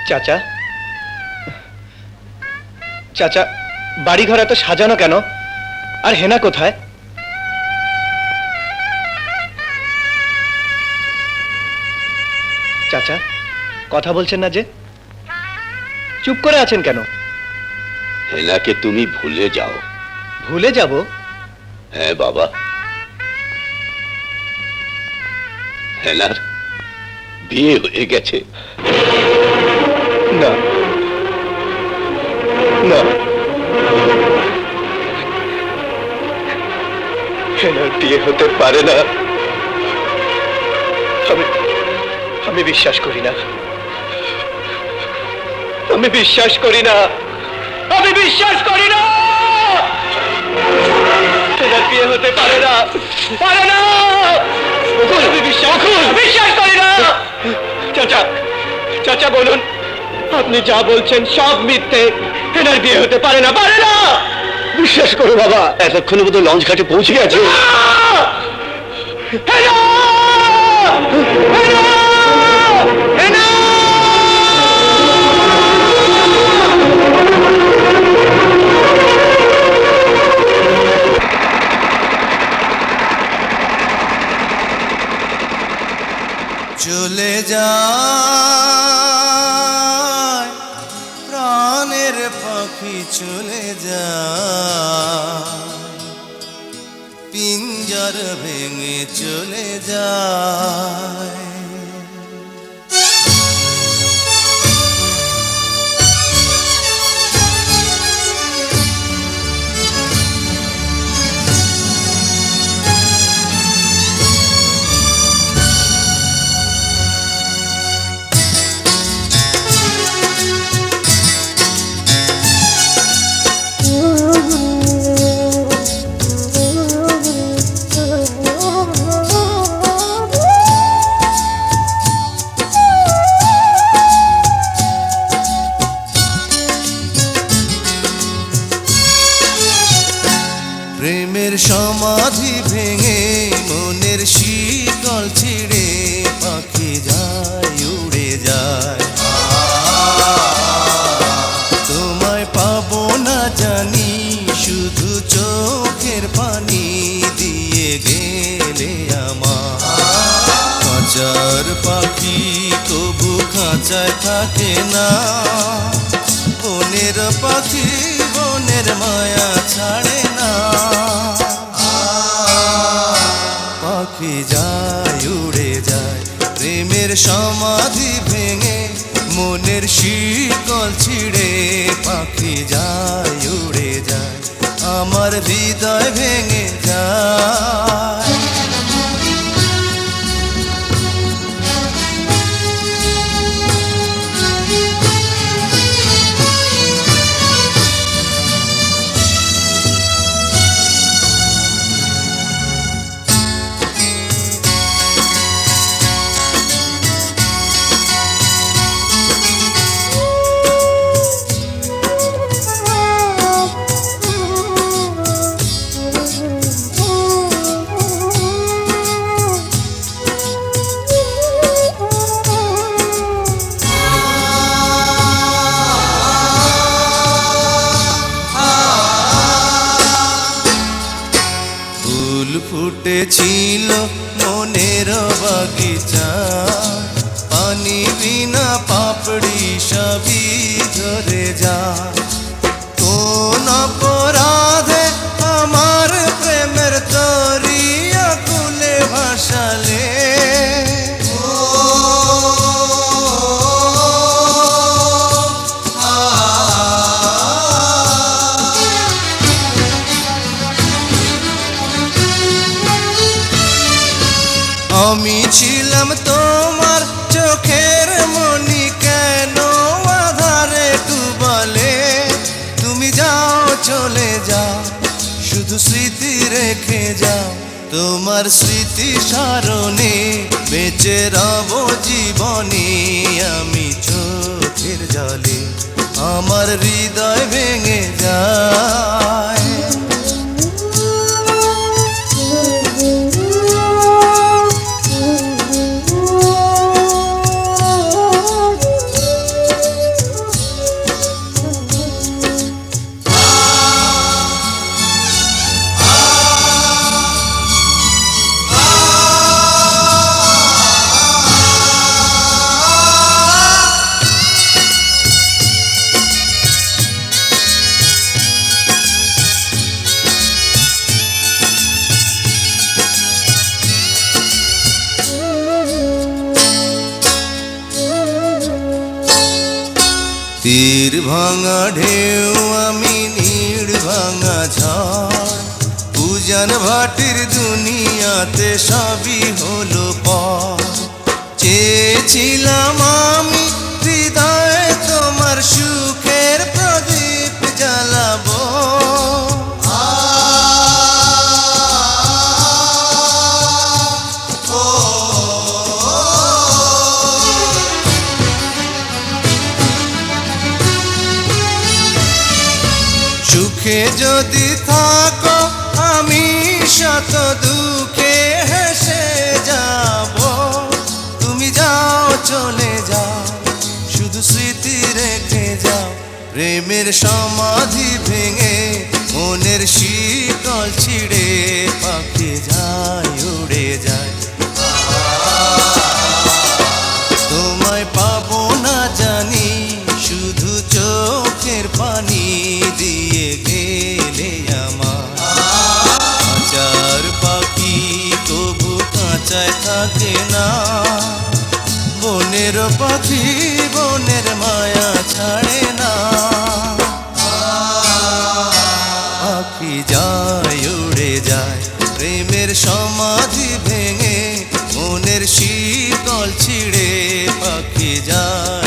চাচা, চাচা, বাড়িঘর এত সাজানো কেন? আর হেনা কোথায়? চাচা, কথা বলছেন না যে? চুপ করে আছেন কেন? হেনাকে তুমি ভুলে যাও। ভুলে যাব? হ্যাঁ বাবা, হেনার বিয়ে হয়ে গেছে। না না, হেনার বিয়ে হতে পারে না। আমি বিশ্বাস করি না। আমি বিশ্বাস করি না। আমি বিশ্বাস করি না। হেনার বিয়ে হতে পারে না, পারে না। আমি বিশ্বাস করি না। চাচা, চাচা বলুন, আপনি যা বলছেন সব মিথ্যে। হেনার বিয়ে হতে পারে না, পারে না। বিশ্বাস করো বাবা, এতক্ষণে বোধহয় লঞ্চ ঘাটে পৌঁছে গেছে। হেনা! হেনা! হেনা! চলে যায় প্রাণের পাখি, চলে যায় পিঞ্জর ভেঙে, চলে যায়। প্রেমের সমাধি ভেঙে, মনের শিকল ছিঁড়ে, পাখি যায়, উড়ে যায়। তোমায় পাবো না জানি, শুধু চোখের পানি দিয়ে গেলে আমার। খাঁচার পাখি তবু খাঁচায় থাকে না, বনের পাখি বনের মায়া ছাড়ে না। পাখি যায়, উড়ে যায়, প্রেমের সমাধি ভেঙে, মনের শিকল ছিঁড়ে, পাখি যায়, উড়ে যায়, আমার হৃদয় ভেঙে যায়। ফুটেছিল মনের বাগিচা, পানি বিনা পাপড়ি সবই ঝরে যায়। কোন অপরাধে আমার প্রেমের তরি আকুলে ভাসালে, আমি ছিলাম তোমার চোখের মনি, কেন আধারে ডুবালে? তুমি যাও, চলে যাও, শুধু স্মৃতি রেখে যাও। তোমার স্মৃতি স্মরণে বেঁচে রব জীবনে, আমি চোখের জলে, আমার হৃদয় ভেঙে যায়। তীর ভাঙা ঢেউ আমি নীড় ভাঙা ঝড় পূজন ভাটির দুনিয়াতে সবই হলো পর চেয়েছিলাম আমি হৃদয়ে তোমার সুখের প্রদীপ জ্বালাবো সুখে যদি থাকো আমি শত দুঃখে হেসে যাব তুমি যাও চলে যাও শুধু স্মৃতি রেখে যাও প্রেমের সমাধি ভেঙে মনের শীতল ছিঁড়ে পাখি যায় উড়ে যায় তোমায় পাবো না জানি শুধু চোখের পানি দিয়ে গেলে আমার কাঁচার পাখি তবু কাঁচায় থাকে না বনের পাখি বনের মায়া ছাড়ে না পাখি যায় উড়ে যায় প্রেমের সমাধি ভেঙে মনের শীতল ছিঁড়ে পাখি যায়